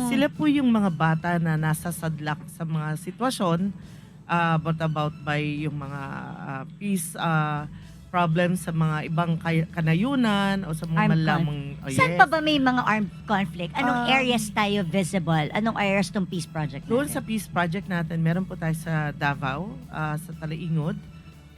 Sila po yung mga bata na nasa sadlak sa mga sitwasyon, brought about by yung mga peace problems sa mga ibang kanayunan o sa mga Armed malamang Saan pa ba may mga armed conflict? Anong Um, areas tayo visible? Anong areas tong peace project Doon natin? sa peace project natin, meron po tayo sa Davao, sa Talaingod,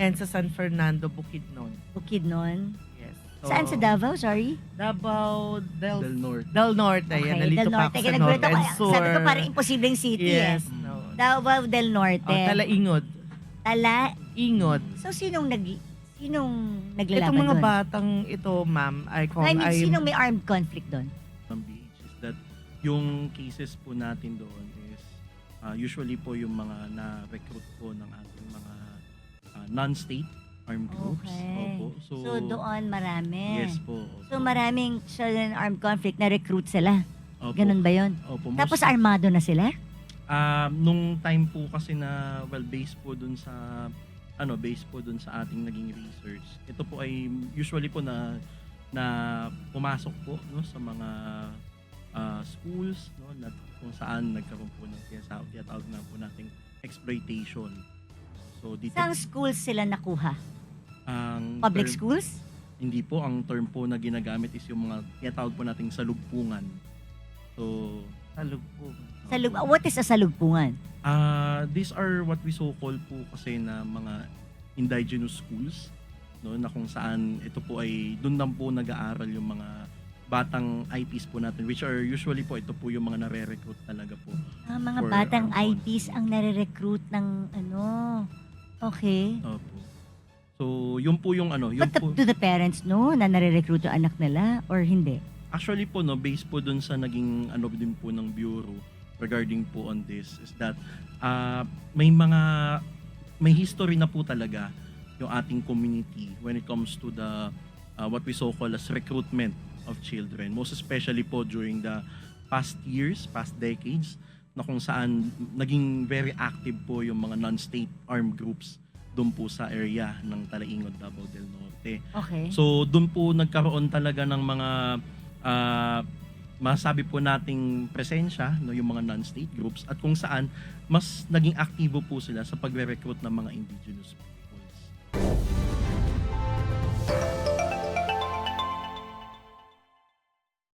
and sa San Fernando, Bukidnon. Bukidnon. Yes. Saan sa Davao? Sorry? Davao Del Norte. Del Norte. Okay, Yan, nalito Del pa Norte. ako sa Kaya Norte nagulat ako, and Sur. sabi ko parang imposibleng city Yes. eh. No. Davao del Norte. Talaingod. Ingod. Ingod. So sinong naglalaban Itong mga doon? batang ito, ma'am, I mean, sinong may armed conflict doon? Ng BH is that yung cases po natin doon is usually po yung mga na-recruit po ng ating mga non-state armed groups. Okay. Opo. So doon marami. Yes po. Opo. So maraming sudden armed conflict na recruit sila. Opo. Ganun ba yun? Opo. Tapos Most- armado na sila? nung time po kasi na based po dun sa ating naging research. Ito po ay usually po na pumasok po no sa mga schools no na kung saan nagkaroon po ng tinatawag na po nating exploitation. So dito Saan schools sila nakuha? ang Public term- schools? Hindi po, ang term po na ginagamit is yung mga tinatawag po nating salugpungan. So Talugpog. What is a salugpungan? these are what we so call po kasi na mga indigenous schools no na kung saan ito po ay doon lang po nag-aaral yung mga batang IPs po natin, which are usually po ito po yung mga nare-recruit talaga po. Mga For batang armed IPs ang nare-recruit ng ano. Okay. Opo. So yun po yung yun But po. do the parents know na nare-recruit yung anak nila or hindi? Actually po no, based po dun sa naging din po ng bureau regarding po on this is that may history na po talaga yung ating community when it comes to the what we so call as recruitment of children, most especially po during the past decades na kung saan naging very active po yung mga non-state armed groups doon po sa area ng Talaingod, Davao del Norte. Okay. So doon po nagkaroon talaga ng mga masabi po nating presensya no yung mga non-state groups at kung saan mas naging aktibo po sila sa pagre-recruit ng mga indigenous